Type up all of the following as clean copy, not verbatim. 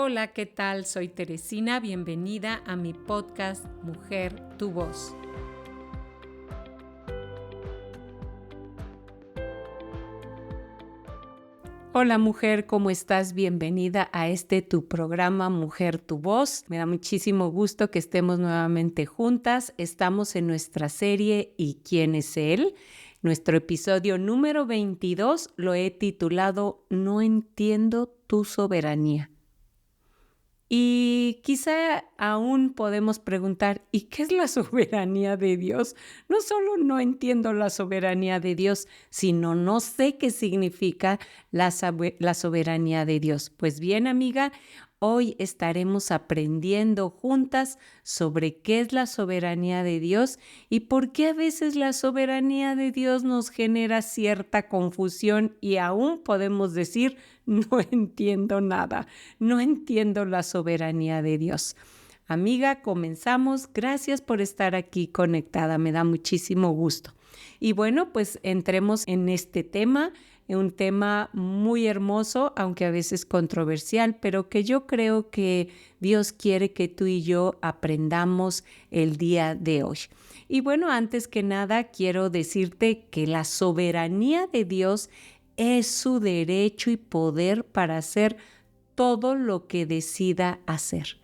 Hola, ¿qué tal? Soy Teresina, bienvenida a mi podcast Mujer, tu voz. Hola mujer, ¿cómo estás? Bienvenida a tu programa Mujer, tu voz. Me da muchísimo gusto que estemos nuevamente juntas. Estamos en nuestra serie ¿Y quién es él? Nuestro episodio número 22 lo he titulado No entiendo tu soberanía. Y quizá aún podemos preguntar, ¿y qué es la soberanía de Dios? No solo no entiendo la soberanía de Dios, sino no sé qué significa la soberanía de Dios. Pues bien, amiga, hoy estaremos aprendiendo juntas sobre qué es la soberanía de Dios y por qué a veces la soberanía de Dios nos genera cierta confusión y aún podemos decir, no entiendo nada, no entiendo la soberanía de Dios. Amiga, comenzamos. Gracias por estar aquí conectada, me da muchísimo gusto. Y bueno, pues entremos en este tema, un tema muy hermoso, aunque a veces controversial, pero que yo creo que Dios quiere que tú y yo aprendamos el día de hoy. Y bueno, antes que nada, quiero decirte que la soberanía de Dios es su derecho y poder para hacer todo lo que decida hacer,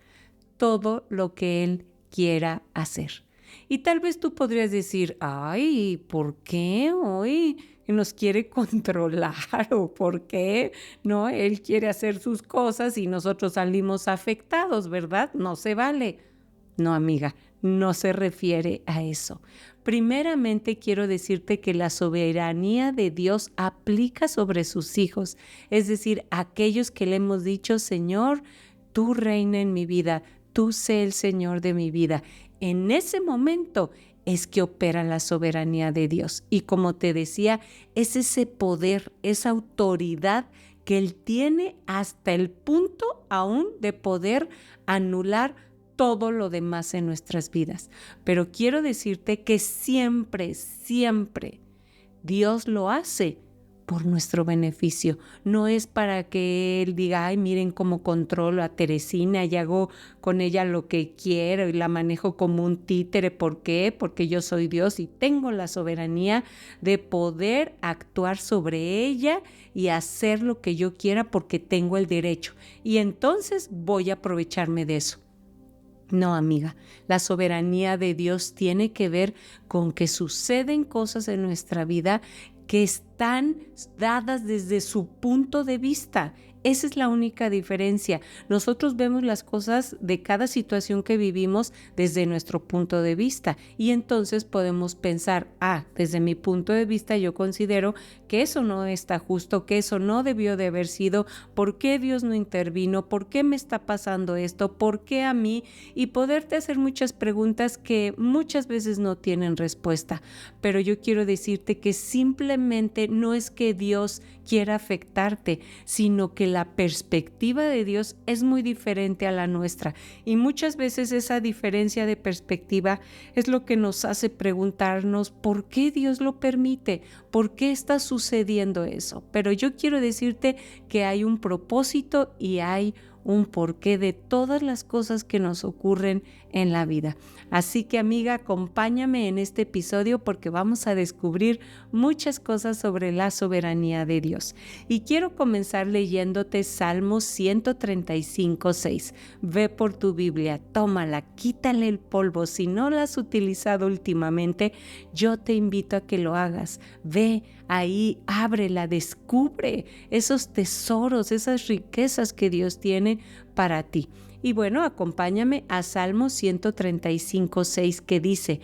todo lo que Él quiera hacer. Y tal vez tú podrías decir, ay, ¿por qué hoy nos quiere controlar? ¿O por qué no? Él quiere hacer sus cosas y nosotros salimos afectados, ¿verdad? No se vale. No, amiga, no se refiere a eso. Primeramente quiero decirte que la soberanía de Dios aplica sobre sus hijos, es decir, aquellos que le hemos dicho, Señor, tú reina en mi vida, tú sé el Señor de mi vida. En ese momento es que opera la soberanía de Dios. Y como te decía, es ese poder, esa autoridad que Él tiene hasta el punto aún de poder anular todo lo demás en nuestras vidas. Pero quiero decirte que siempre Dios lo hace por nuestro beneficio. No es para que Él diga, ay, miren cómo controlo a Teresina y hago con ella lo que quiero y la manejo como un títere. ¿Por qué? Porque yo soy Dios y tengo la soberanía de poder actuar sobre ella y hacer lo que yo quiera porque tengo el derecho. Y entonces voy a aprovecharme de eso. No, amiga, la soberanía de Dios tiene que ver con que suceden cosas en nuestra vida que están dadas desde su punto de vista. Esa es la única diferencia. Nosotros vemos las cosas de cada situación que vivimos desde nuestro punto de vista y entonces podemos pensar, desde mi punto de vista yo considero que eso no está justo, que eso no debió de haber sido, ¿por qué Dios no intervino? ¿Por qué me está pasando esto? ¿Por qué a mí? Y poderte hacer muchas preguntas que muchas veces no tienen respuesta. Pero yo quiero decirte que simplemente no es que Dios quiera afectarte, sino que la perspectiva de Dios es muy diferente a la nuestra. Y muchas veces esa diferencia de perspectiva es lo que nos hace preguntarnos ¿por qué Dios lo permite? ¿Por qué está sucediendo eso? Pero yo quiero decirte que hay un propósito y hay un porqué de todas las cosas que nos ocurren en la vida. Así que, amiga, acompáñame en este episodio porque vamos a descubrir muchas cosas sobre la soberanía de Dios. Y quiero comenzar leyéndote Salmos 135:6. Ve por tu Biblia, tómala, quítale el polvo. Si no la has utilizado últimamente, yo te invito a que lo hagas. Ve ahí, ábrela, descubre esos tesoros, esas riquezas que Dios tiene para ti. Y bueno, acompáñame a Salmo 135:6 que dice,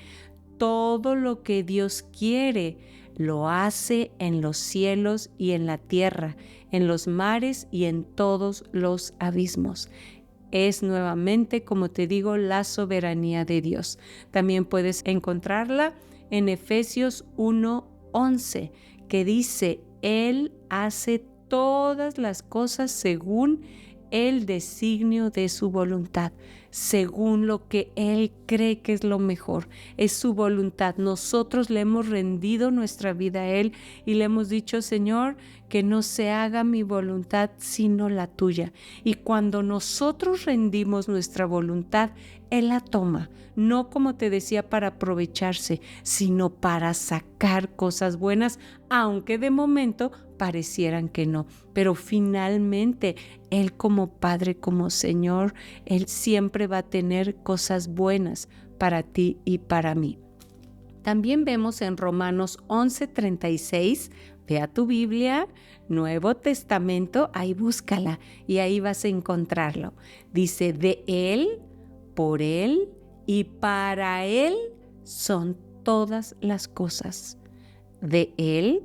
todo lo que Dios quiere lo hace en los cielos y en la tierra, en los mares y en todos los abismos. Es nuevamente, como te digo, la soberanía de Dios. También puedes encontrarla en Efesios 1:11, que dice, Él hace todas las cosas según el designio de su voluntad. según lo que Él cree que es lo mejor. Es su voluntad. Nosotros le hemos rendido nuestra vida a Él y le hemos dicho, Señor, que no se haga mi voluntad sino la tuya. Y cuando nosotros rendimos nuestra voluntad, Él la toma, no como te decía para aprovecharse, sino para sacar cosas buenas, aunque de momento parecieran que no. Pero finalmente Él como Padre, como Señor, Él siempre va a tener cosas buenas para ti y para mí. También vemos en Romanos 11:36, ve a tu Biblia, Nuevo Testamento, ahí búscala y ahí vas a encontrarlo. Dice, de Él, por Él y para Él son todas las cosas. De Él,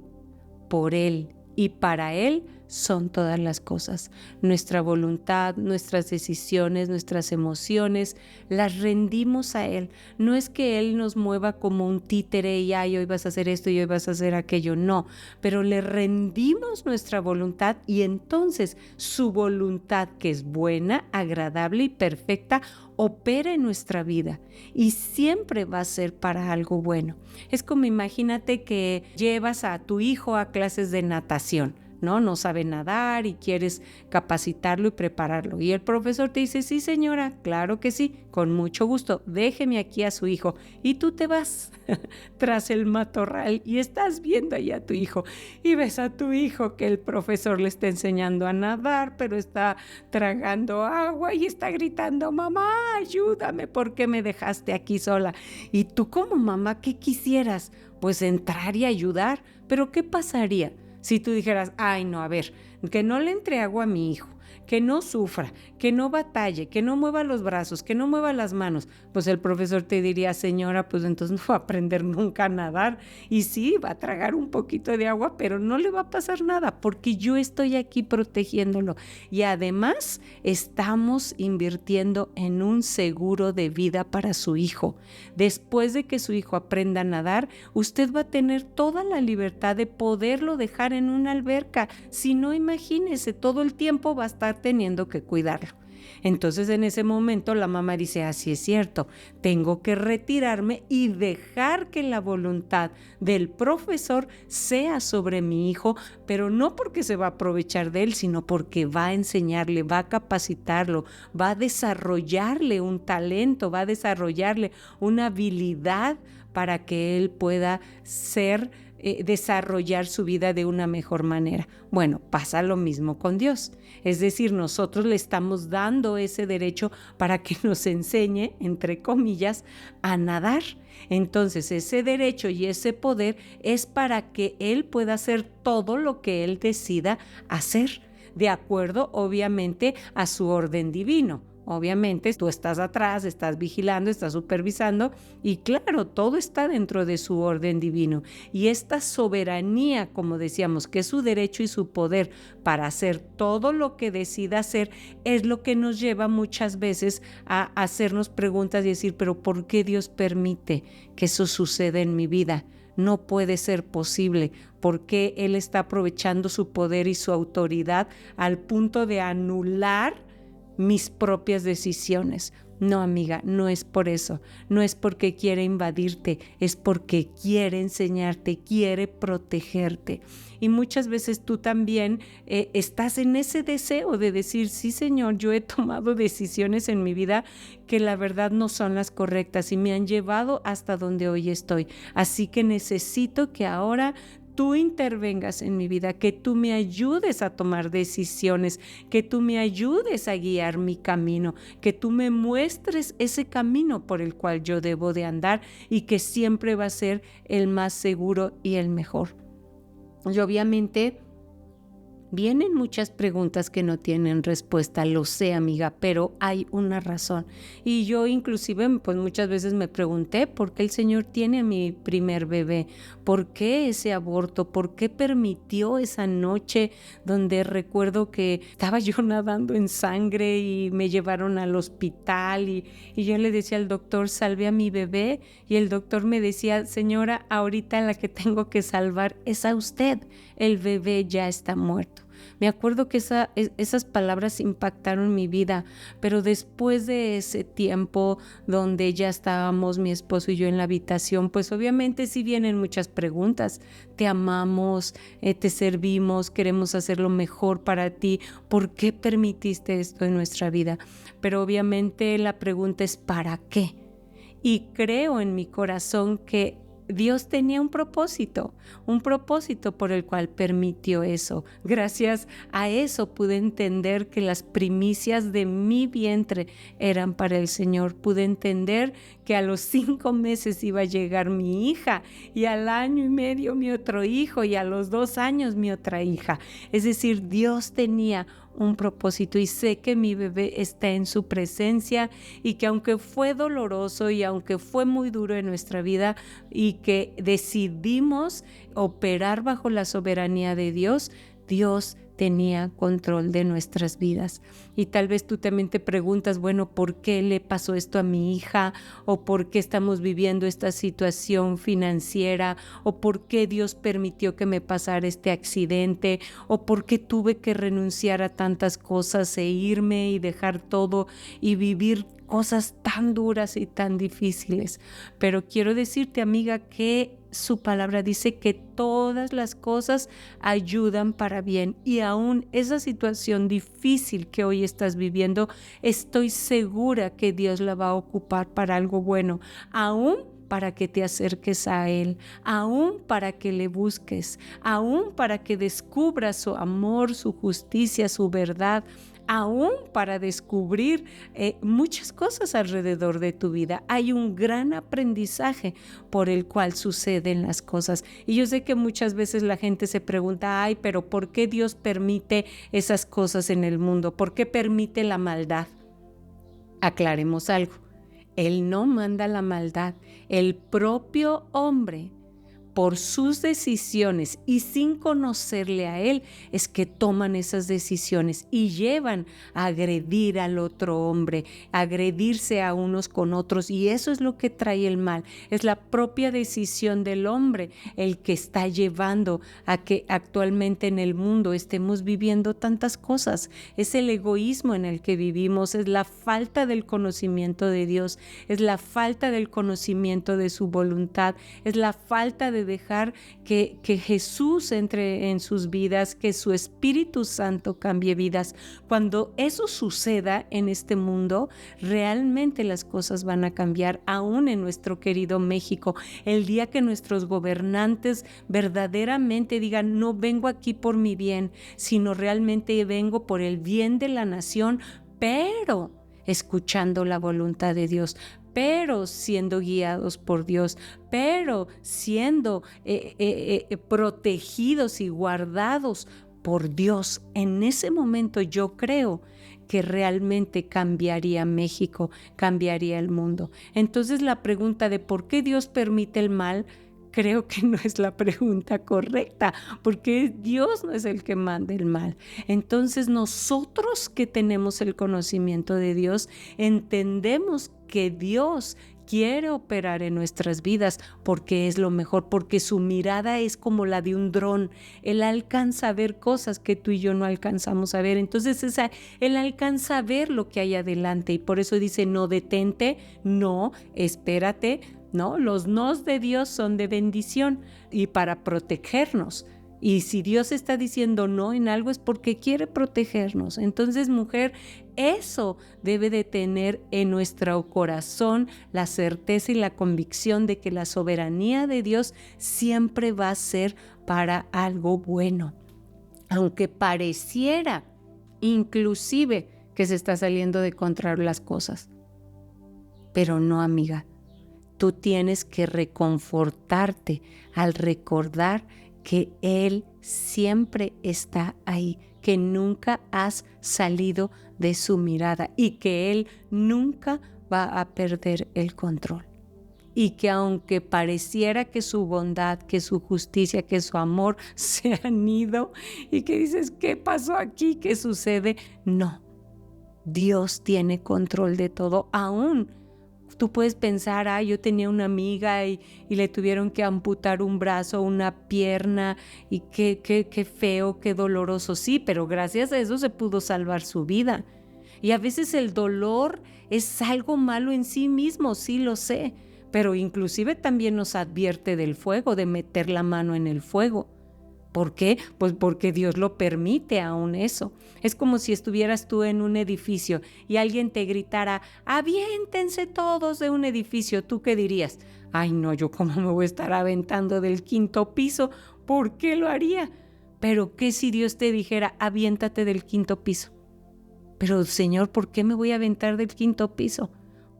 por Él y para Él son todas las cosas. Nuestra voluntad, nuestras decisiones, nuestras emociones, las rendimos a Él. No es que Él nos mueva como un títere y ay, hoy vas a hacer esto y hoy vas a hacer aquello, no. Pero le rendimos nuestra voluntad y entonces su voluntad, que es buena, agradable y perfecta, opera en nuestra vida y siempre va a ser para algo bueno. Es como imagínate que llevas a tu hijo a clases de natación. No sabe nadar y quieres capacitarlo y prepararlo. Y el profesor te dice, sí señora, claro que sí, con mucho gusto, déjeme aquí a su hijo. Y tú te vas tras el matorral y estás viendo ahí a tu hijo. Y ves a tu hijo que el profesor le está enseñando a nadar, pero está tragando agua y está gritando, mamá, ayúdame, ¿por qué me dejaste aquí sola? Y tú como mamá, ¿qué quisieras? Pues entrar y ayudar. Pero ¿qué pasaría si tú dijeras, ay no, a ver, que no le entre agua a mi hijo, que no sufra, que no batalle, que no mueva los brazos, que no mueva las manos? Pues el profesor te diría, señora, pues entonces no va a aprender nunca a nadar y sí, va a tragar un poquito de agua, pero no le va a pasar nada porque yo estoy aquí protegiéndolo. Y además estamos invirtiendo en un seguro de vida para su hijo. Después de que su hijo aprenda a nadar, usted va a tener toda la libertad de poderlo dejar en una alberca. Si no, imagínese, todo el tiempo va a estar teniendo que cuidarlo. Entonces en ese momento la mamá dice, así es cierto, tengo que retirarme y dejar que la voluntad del profesor sea sobre mi hijo, pero no porque se va a aprovechar de él, sino porque va a enseñarle, va a capacitarlo, va a desarrollarle un talento, va a desarrollarle una habilidad para que él pueda desarrollar su vida de una mejor manera. Bueno, pasa lo mismo con Dios. Es decir, nosotros le estamos dando ese derecho para que nos enseñe, entre comillas, a nadar. Entonces, ese derecho y ese poder es para que Él pueda hacer todo lo que Él decida hacer, de acuerdo, obviamente, a su orden divino. Obviamente tú estás atrás, estás vigilando, estás supervisando y claro, todo está dentro de su orden divino. Y esta soberanía, como decíamos, que es su derecho y su poder para hacer todo lo que decida hacer, es lo que nos lleva muchas veces a hacernos preguntas y decir, pero ¿por qué Dios permite que eso suceda en mi vida? No puede ser posible, porque Él está aprovechando su poder y su autoridad al punto de anular mis propias decisiones. No, amiga, no es por eso, no es porque quiere invadirte, es porque quiere enseñarte, quiere protegerte. Y muchas veces tú también estás en ese deseo de decir, sí, Señor, yo he tomado decisiones en mi vida que la verdad no son las correctas y me han llevado hasta donde hoy estoy. Así que necesito que ahora tú intervengas en mi vida, que tú me ayudes a tomar decisiones, que tú me ayudes a guiar mi camino, que tú me muestres ese camino por el cual yo debo de andar y que siempre va a ser el más seguro y el mejor. Y obviamente vienen muchas preguntas que no tienen respuesta, lo sé, amiga, pero hay una razón. Y yo inclusive pues muchas veces me pregunté por qué el Señor tiene a mi primer bebé, por qué ese aborto, por qué permitió esa noche donde recuerdo que estaba yo nadando en sangre y me llevaron al hospital y yo le decía al doctor, salve a mi bebé, y el doctor me decía, señora, ahorita la que tengo que salvar es a usted, el bebé ya está muerto. Me acuerdo que esas palabras impactaron mi vida, pero después de ese tiempo donde ya estábamos mi esposo y yo en la habitación, pues obviamente sí vienen muchas preguntas. Te amamos, te servimos, queremos hacer lo mejor para ti. ¿Por qué permitiste esto en nuestra vida? Pero obviamente la pregunta es ¿para qué? Y creo en mi corazón que Dios tenía un propósito por el cual permitió eso. Gracias a eso pude entender que las primicias de mi vientre eran para el Señor. Pude entender que a los 5 meses iba a llegar mi hija y al año y medio mi otro hijo y a los 2 años mi otra hija. Es decir, Dios tenía un propósito y sé que mi bebé está en su presencia y que aunque fue doloroso y aunque fue muy duro en nuestra vida y que decidimos operar bajo la soberanía de Dios, Dios tenía control de nuestras vidas. Y tal vez tú también te preguntas, bueno, ¿por qué le pasó esto a mi hija? ¿O por qué estamos viviendo esta situación financiera? ¿O por qué Dios permitió que me pasara este accidente? ¿O por qué tuve que renunciar a tantas cosas e irme y dejar todo y vivir cosas tan duras y tan difíciles? Pero quiero decirte, amiga, que su palabra dice que todas las cosas ayudan para bien y aún esa situación difícil que hoy estás viviendo, estoy segura que Dios la va a ocupar para algo bueno, aún para que te acerques a Él, aún para que le busques, aún para que descubras su amor, su justicia, su verdad, aún para descubrir muchas cosas alrededor de tu vida. Hay un gran aprendizaje por el cual suceden las cosas. Y yo sé que muchas veces la gente se pregunta, ay, pero ¿por qué Dios permite esas cosas en el mundo? ¿Por qué permite la maldad? Aclaremos algo. Él no manda la maldad. El propio hombre, por sus decisiones y sin conocerle a Él, es que toman esas decisiones y llevan a agredir al otro hombre, a agredirse a unos con otros, y eso es lo que trae el mal. Es la propia decisión del hombre el que está llevando a que actualmente en el mundo estemos viviendo tantas cosas. Es el egoísmo en el que vivimos, es la falta del conocimiento de Dios, es la falta del conocimiento de su voluntad, es la falta de dejar que Jesús entre en sus vidas, que su Espíritu Santo cambie vidas. Cuando eso suceda en este mundo, realmente las cosas van a cambiar, aún en nuestro querido México. El día que nuestros gobernantes verdaderamente digan, no vengo aquí por mi bien, sino realmente vengo por el bien de la nación, pero escuchando la voluntad de Dios, pero siendo guiados por Dios, pero siendo protegidos y guardados por Dios. En ese momento yo creo que realmente cambiaría México, cambiaría el mundo. Entonces la pregunta de por qué Dios permite el mal, creo que no es la pregunta correcta, porque Dios no es el que manda el mal. Entonces nosotros que tenemos el conocimiento de Dios, entendemos que Dios quiere operar en nuestras vidas porque es lo mejor, porque su mirada es como la de un dron. Él alcanza a ver cosas que tú y yo no alcanzamos a ver. Entonces Él alcanza a ver lo que hay adelante y por eso dice, no detente, no, espérate, ¿no? Los nos de Dios son de bendición y para protegernos. Y si Dios está diciendo no en algo es porque quiere protegernos. Entonces, mujer, eso debe de tener en nuestro corazón la certeza y la convicción de que la soberanía de Dios siempre va a ser para algo bueno. Aunque pareciera inclusive que se está saliendo de control las cosas. Pero no, amiga. Tú tienes que reconfortarte al recordar que Él siempre está ahí, que nunca has salido de su mirada y que Él nunca va a perder el control. Y que aunque pareciera que su bondad, que su justicia, que su amor se han ido y que dices, ¿qué pasó aquí? ¿Qué sucede? No, Dios tiene control de todo, aún Tú puedes pensar, yo tenía una amiga y le tuvieron que amputar un brazo, una pierna, y qué feo, qué doloroso. Sí, pero gracias a eso se pudo salvar su vida. Y a veces el dolor es algo malo en sí mismo, sí lo sé, pero inclusive también nos advierte del fuego, de meter la mano en el fuego. ¿Por qué? Pues porque Dios lo permite aún eso. Es como si estuvieras tú en un edificio y alguien te gritara, aviéntense todos de un edificio. ¿Tú qué dirías? Ay, no, yo cómo me voy a estar aventando del 5º piso. ¿Por qué lo haría? Pero ¿qué si Dios te dijera, aviéntate del 5º piso? Pero Señor, ¿por qué me voy a aventar del 5º piso?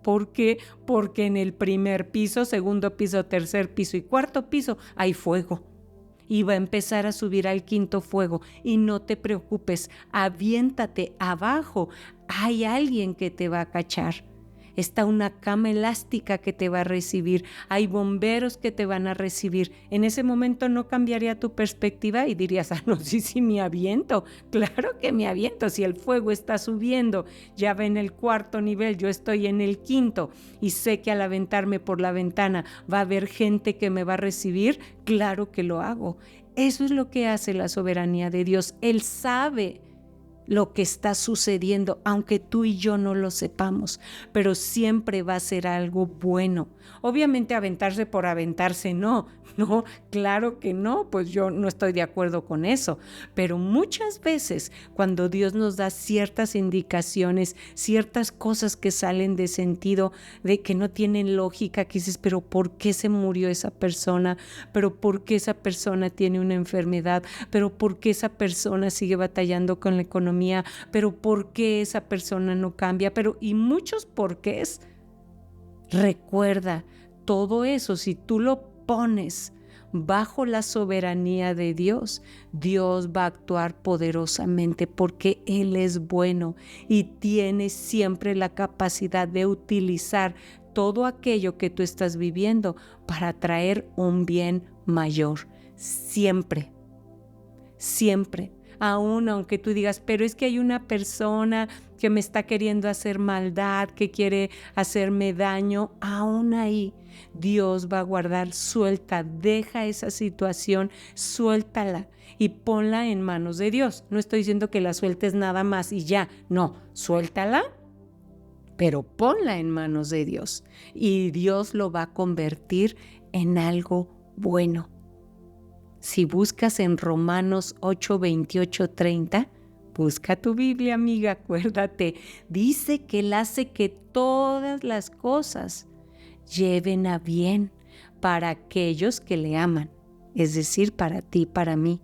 ¿Por qué? Porque en el 1er piso, 2º piso, 3er piso y 4º piso hay fuego. Y va a empezar a subir al 5º fuego. Y no te preocupes, aviéntate abajo. Hay alguien que te va a cachar. Está una cama elástica que te va a recibir. Hay bomberos que te van a recibir. En ese momento no cambiaría tu perspectiva y dirías, no, sí me aviento. Claro que me aviento. Si el fuego está subiendo, ya va en el 4º nivel, yo estoy en el 5º y sé que al aventarme por la ventana va a haber gente que me va a recibir. Claro que lo hago. Eso es lo que hace la soberanía de Dios. Él sabe lo que está sucediendo, aunque tú y yo no lo sepamos, pero siempre va a ser algo bueno. Obviamente aventarse por aventarse, no, claro que no, pues yo no estoy de acuerdo con eso, pero muchas veces cuando Dios nos da ciertas indicaciones, ciertas cosas que salen de sentido, de que no tienen lógica, que dices, pero ¿por qué se murió esa persona? ¿Pero por qué esa persona tiene una enfermedad? ¿Pero por qué esa persona sigue batallando con la economía? ¿Pero por qué esa persona no cambia? Y muchos porqués. Recuerda, todo eso, si tú lo pones bajo la soberanía de Dios, Dios va a actuar poderosamente porque Él es bueno y tiene siempre la capacidad de utilizar todo aquello que tú estás viviendo para traer un bien mayor. Siempre, siempre. Aún aunque tú digas, pero es que hay una persona que me está queriendo hacer maldad, que quiere hacerme daño, aún ahí Dios va a guardar, suelta, deja esa situación, suéltala y ponla en manos de Dios. No estoy diciendo que la sueltes nada más y ya, no, suéltala, pero ponla en manos de Dios y Dios lo va a convertir en algo bueno. Si buscas en Romanos 8, 28, 30, busca tu Biblia, amiga, acuérdate. Dice que Él hace que todas las cosas lleven a bien para aquellos que le aman, es decir, para ti y para mí,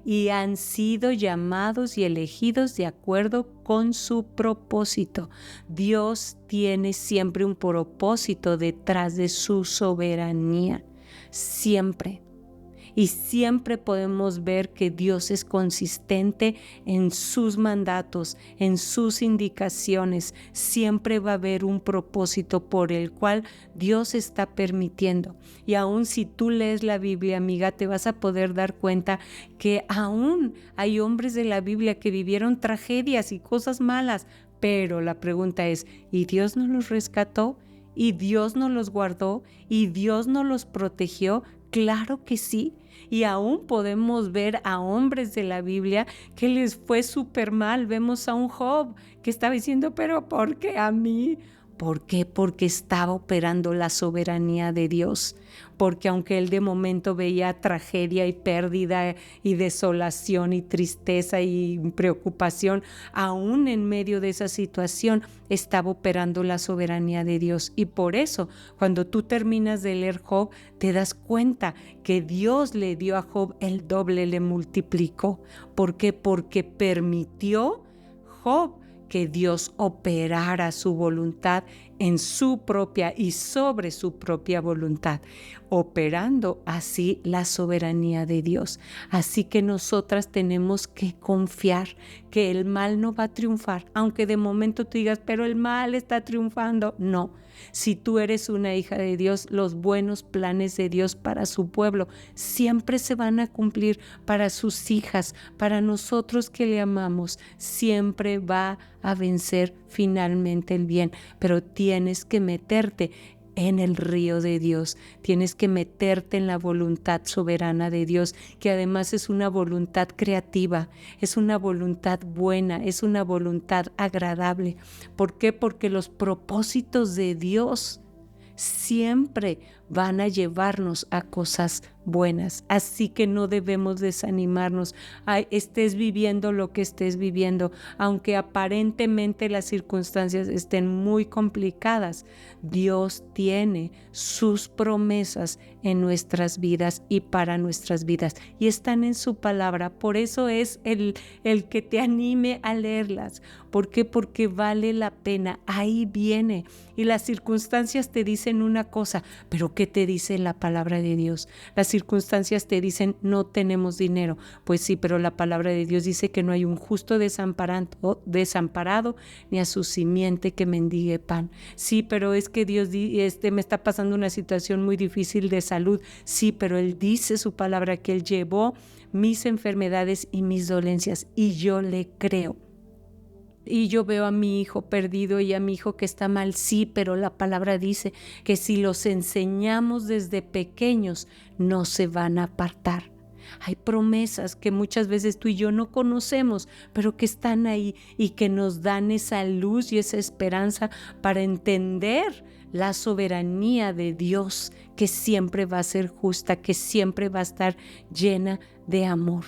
y han sido llamados y elegidos de acuerdo con su propósito. Dios tiene siempre un propósito detrás de su soberanía, siempre. Y siempre podemos ver que Dios es consistente en sus mandatos, en sus indicaciones. Siempre va a haber un propósito por el cual Dios está permitiendo. Y aún si tú lees la Biblia, amiga, te vas a poder dar cuenta que aún hay hombres de la Biblia que vivieron tragedias y cosas malas. Pero la pregunta es, ¿y Dios no los rescató? ¿Y Dios no los guardó? ¿Y Dios no los protegió? Claro que sí. Y aún podemos ver a hombres de la Biblia que les fue súper mal. Vemos a un Job que estaba diciendo, pero ¿por qué a mí? ¿Por qué? Porque estaba operando la soberanía de Dios. Porque aunque él de momento veía tragedia y pérdida y desolación y tristeza y preocupación, aún en medio de esa situación estaba operando la soberanía de Dios. Y por eso, cuando tú terminas de leer Job, te das cuenta que Dios le dio a Job el doble, le multiplicó. ¿Por qué? Porque permitió Job que Dios operara su voluntad en su propia y sobre su propia voluntad, operando así la soberanía de Dios. Así que nosotras tenemos que confiar que el mal no va a triunfar, aunque de momento tú digas, pero el mal está triunfando. No, si tú eres una hija de Dios, los buenos planes de Dios para su pueblo siempre se van a cumplir, para sus hijas, para nosotros que le amamos, siempre va a vencer finalmente el bien, pero tienes que meterte en el río de Dios, tienes que meterte en la voluntad soberana de Dios, que además es una voluntad creativa, es una voluntad buena, es una voluntad agradable. ¿Por qué? Porque los propósitos de Dios siempre van a llevarnos a cosas buenas, así que no debemos desanimarnos. Ay, estés viviendo lo que estés viviendo, aunque aparentemente las circunstancias estén muy complicadas, Dios tiene sus promesas en nuestras vidas y para nuestras vidas, y están en su palabra. Por eso es el que te anime a leerlas. ¿Por qué? Porque vale la pena, ahí viene, y las circunstancias te dicen una cosa, pero ¿qué te dice la palabra de Dios? Las circunstancias te dicen no tenemos dinero, pues sí, pero la palabra de Dios dice que no hay un justo desamparado ni a su simiente que mendigue pan. Sí, pero es que Dios me está pasando una situación muy difícil de salud. Sí, pero Él dice su palabra que Él llevó mis enfermedades y mis dolencias, y yo le creo. Y yo veo a mi hijo perdido y a mi hijo que está mal, sí, pero la palabra dice que si los enseñamos desde pequeños, no se van a apartar. Hay promesas que muchas veces tú y yo no conocemos, pero que están ahí y que nos dan esa luz y esa esperanza para entender la soberanía de Dios, que siempre va a ser justa, que siempre va a estar llena de amor.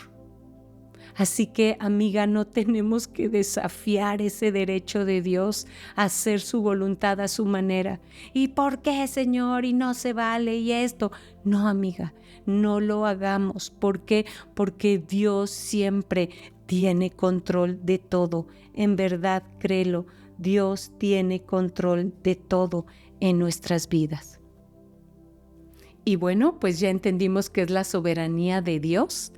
Así que, amiga, no tenemos que desafiar ese derecho de Dios a hacer su voluntad a su manera. ¿Y por qué, Señor? Y no se vale y esto. No, amiga, no lo hagamos. ¿Por qué? Porque Dios siempre tiene control de todo. En verdad, créelo, Dios tiene control de todo en nuestras vidas. Y bueno, pues ya entendimos qué es la soberanía de Dios.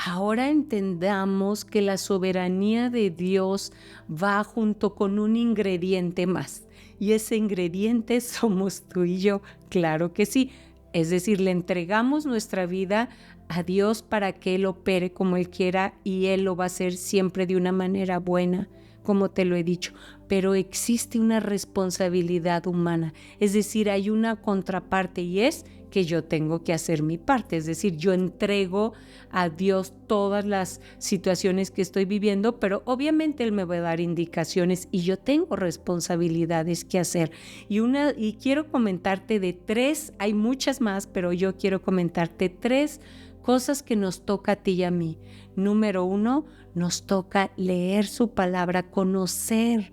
Ahora entendamos que la soberanía de Dios va junto con un ingrediente más, y ese ingrediente somos tú y yo, claro que sí. Es decir, le entregamos nuestra vida a Dios para que Él opere como Él quiera, y Él lo va a hacer siempre de una manera buena, como te lo he dicho. Pero existe una responsabilidad humana, es decir, hay una contraparte, y es que yo tengo que hacer mi parte, es decir, yo entrego a Dios todas las situaciones que estoy viviendo, pero obviamente Él me va a dar indicaciones y yo tengo responsabilidades que hacer. Y quiero comentarte de 3, hay muchas más, pero yo quiero comentarte 3 cosas que nos toca a ti y a mí. Número 1, nos toca leer su palabra, conocer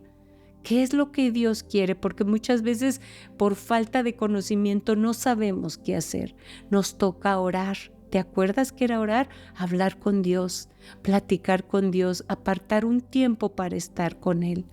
¿qué es lo que Dios quiere? Porque muchas veces por falta de conocimiento no sabemos qué hacer. Nos toca orar. ¿Te acuerdas qué era orar? Hablar con Dios, platicar con Dios, apartar un tiempo para estar con Él.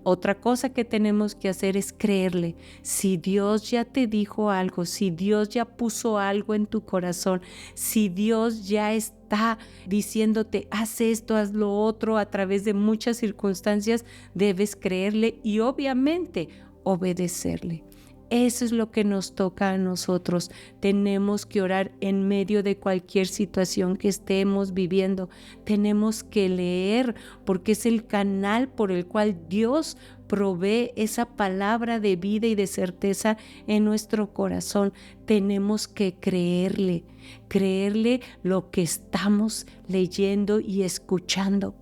Otra cosa que tenemos que hacer es creerle. Si Dios ya te dijo algo, si Dios ya puso algo en tu corazón, si Dios ya está diciéndote, haz esto, haz lo otro, a través de muchas circunstancias, debes creerle y obviamente obedecerle. Eso es lo que nos toca a nosotros. Tenemos que orar en medio de cualquier situación que estemos viviendo. Tenemos que leer porque es el canal por el cual Dios provee esa palabra de vida y de certeza en nuestro corazón. Tenemos que creerle lo que estamos leyendo y escuchando.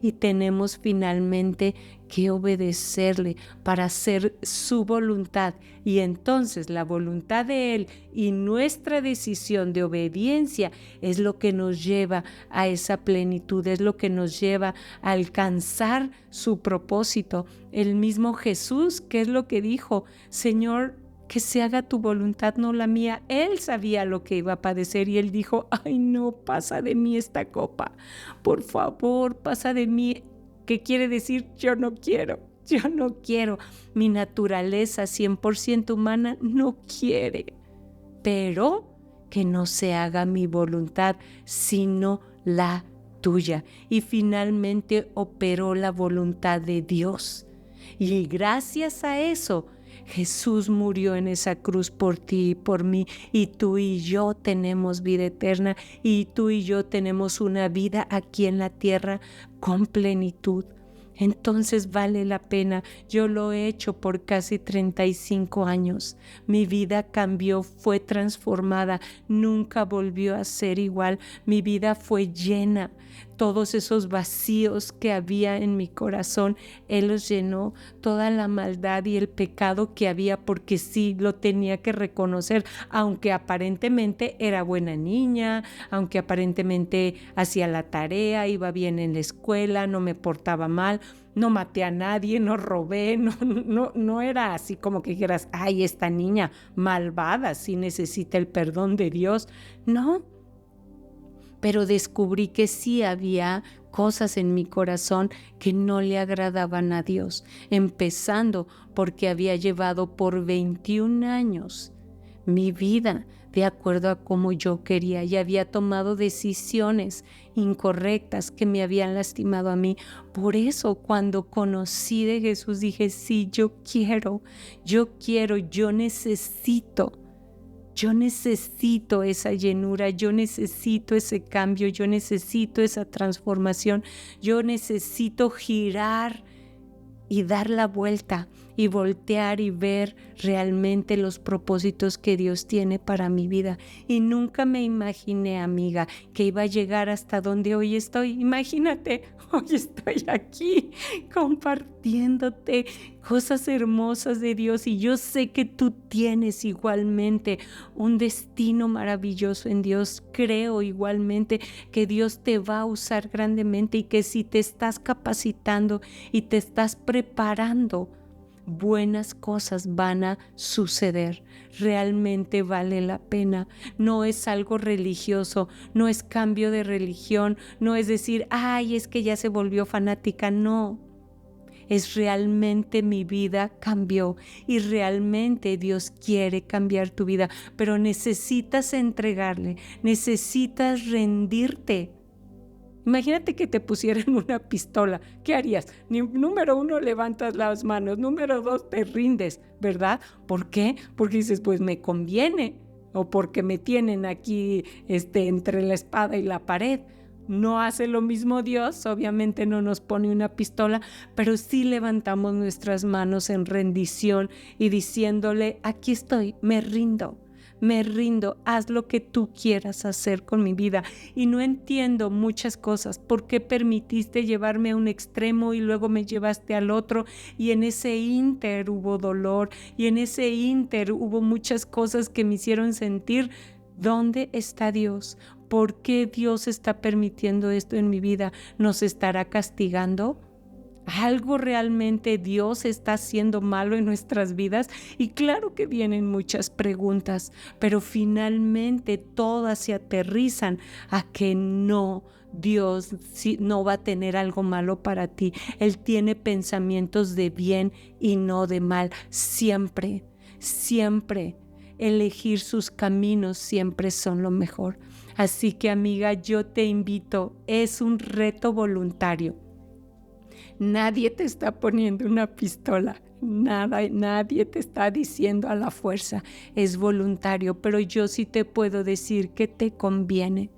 Y tenemos finalmente que obedecerle para hacer su voluntad. Y entonces la voluntad de Él y nuestra decisión de obediencia es lo que nos lleva a esa plenitud, es lo que nos lleva a alcanzar su propósito. El mismo Jesús, ¿qué es lo que dijo? Señor, que se haga tu voluntad, no la mía. Él sabía lo que iba a padecer y Él dijo, ay no, pasa de mí esta copa, por favor, pasa de mí. ¿Qué quiere decir? Yo no quiero. Mi naturaleza 100% humana no quiere, pero que no se haga mi voluntad, sino la tuya. Y finalmente operó la voluntad de Dios. Y gracias a eso, Jesús murió en esa cruz por ti y por mí, y tú y yo tenemos vida eterna, y tú y yo tenemos una vida aquí en la tierra con plenitud. entonces vale la pena. Yo lo he hecho por casi 35 años. Mi vida cambió, fue transformada, nunca volvió a ser igual. Mi vida fue llena. Todos esos vacíos que había en mi corazón, Él los llenó. Toda la maldad y el pecado que había, porque sí, lo tenía que reconocer, aunque aparentemente era buena niña, aunque aparentemente hacía la tarea, iba bien en la escuela, no me portaba mal, no maté a nadie, no robé, no era así como que dijeras, ay, esta niña malvada, sí necesita el perdón de Dios. No, pero descubrí que sí había cosas en mi corazón que no le agradaban a Dios, empezando porque había llevado por 21 años mi vida de acuerdo a como yo quería y había tomado decisiones incorrectas que me habían lastimado a mí. Por eso cuando conocí de Jesús dije, sí, yo quiero, yo necesito esa llenura, yo necesito ese cambio, yo necesito esa transformación, yo necesito girar y dar la vuelta y voltear y ver realmente los propósitos que Dios tiene para mi vida. Y nunca me imaginé, amiga, que iba a llegar hasta donde hoy estoy. Imagínate, hoy estoy aquí compartiéndote cosas hermosas de Dios y yo sé que tú tienes igualmente un destino maravilloso en Dios. Creo igualmente que Dios te va a usar grandemente y que si te estás capacitando y te estás preparando, buenas cosas van a suceder. Realmente vale la pena. No es algo religioso, no es cambio de religión, no es decir, ay, es que ya se volvió fanática. No, es realmente mi vida cambió y realmente Dios quiere cambiar tu vida, pero necesitas entregarle, necesitas rendirte. Imagínate que te pusieran una pistola, ¿qué harías? Número 1, levantas las manos, número 2, te rindes, ¿verdad? ¿Por qué? Porque dices, pues me conviene, o porque me tienen aquí entre la espada y la pared. No hace lo mismo Dios, obviamente no nos pone una pistola, pero sí levantamos nuestras manos en rendición y diciéndole, aquí estoy, me rindo, haz lo que tú quieras hacer con mi vida. Y no entiendo muchas cosas. ¿Por qué permitiste llevarme a un extremo y luego me llevaste al otro? Y en ese ínter hubo dolor y en ese ínter hubo muchas cosas que me hicieron sentir, ¿dónde está Dios? ¿Por qué Dios está permitiendo esto en mi vida? ¿Nos estará castigando? ¿Algo realmente Dios está haciendo malo en nuestras vidas? Y claro que vienen muchas preguntas, pero finalmente todas se aterrizan a que no, Dios no va a tener algo malo para ti. Él tiene pensamientos de bien y no de mal. Siempre, siempre. Elegir sus caminos siempre son lo mejor. Así que, amiga, yo te invito, es un reto voluntario. Nadie te está poniendo una pistola, nadie te está diciendo a la fuerza, es voluntario, pero yo sí te puedo decir que te conviene.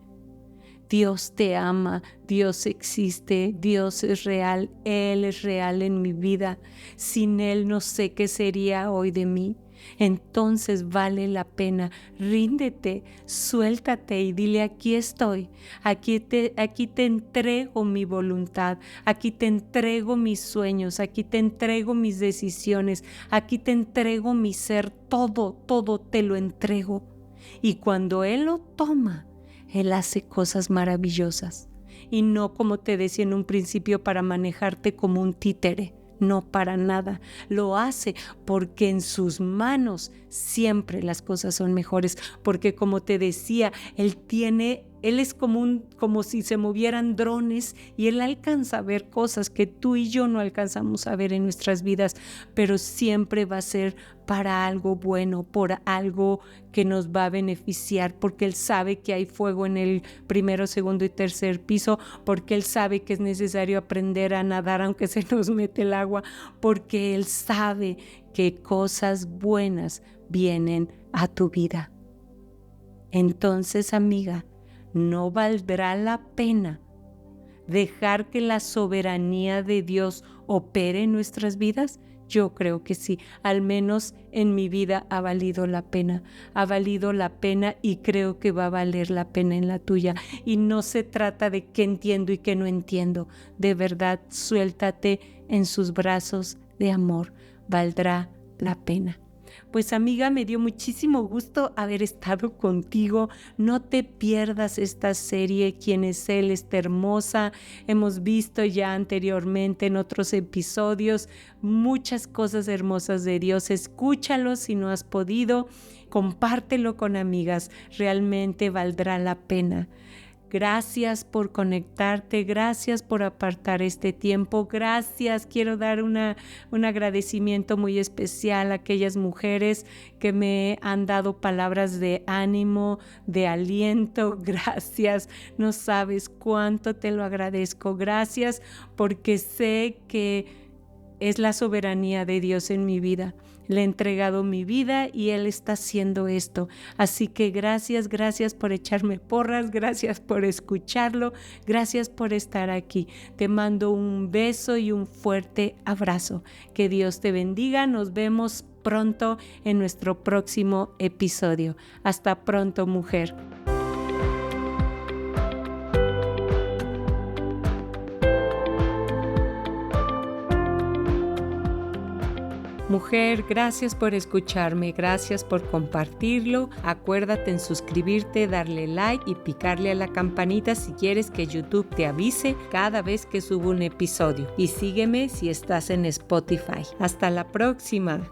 Dios te ama, Dios existe, Dios es real, Él es real en mi vida. Sin Él no sé qué sería hoy de mí. Entonces vale la pena, ríndete, suéltate y dile, aquí estoy, aquí te entrego mi voluntad, aquí te entrego mis sueños, aquí te entrego mis decisiones, aquí te entrego mi ser, todo te lo entrego. Y cuando Él lo toma, Él hace cosas maravillosas y no, como te decía en un principio, para manejarte como un títere. No, para nada. Lo hace porque en sus manos siempre las cosas son mejores. Porque como te decía, Él es como si se movieran drones y Él alcanza a ver cosas que tú y yo no alcanzamos a ver en nuestras vidas, pero siempre va a ser para algo bueno, por algo que nos va a beneficiar, porque Él sabe que hay fuego en el primero, segundo y tercer piso, porque Él sabe que es necesario aprender a nadar aunque se nos mete el agua, porque Él sabe que cosas buenas vienen a tu vida. Entonces, amiga, ¿no valdrá la pena dejar que la soberanía de Dios opere en nuestras vidas? Yo creo que sí, al menos en mi vida ha valido la pena y creo que va a valer la pena en la tuya. Y no se trata de qué entiendo y qué no entiendo, de verdad suéltate en sus brazos de amor, valdrá la pena. Pues amiga, me dio muchísimo gusto haber estado contigo. No te pierdas esta serie, ¿Quién es Él? Está hermosa. Hemos visto ya anteriormente en otros episodios muchas cosas hermosas de Dios. Escúchalo si no has podido. Compártelo con amigas. Realmente valdrá la pena. Gracias por conectarte, gracias por apartar este tiempo, gracias. Quiero dar un agradecimiento muy especial a aquellas mujeres que me han dado palabras de ánimo, de aliento. Gracias, no sabes cuánto te lo agradezco. Gracias porque sé que es la soberanía de Dios en mi vida. Le he entregado mi vida y Él está haciendo esto. Así que gracias por echarme porras, gracias por escucharlo, gracias por estar aquí. Te mando un beso y un fuerte abrazo. Que Dios te bendiga. Nos vemos pronto en nuestro próximo episodio. Hasta pronto, mujer. Mujer, gracias por escucharme, gracias por compartirlo. Acuérdate en suscribirte, darle like y picarle a la campanita si quieres que YouTube te avise cada vez que subo un episodio. Y sígueme si estás en Spotify. Hasta la próxima.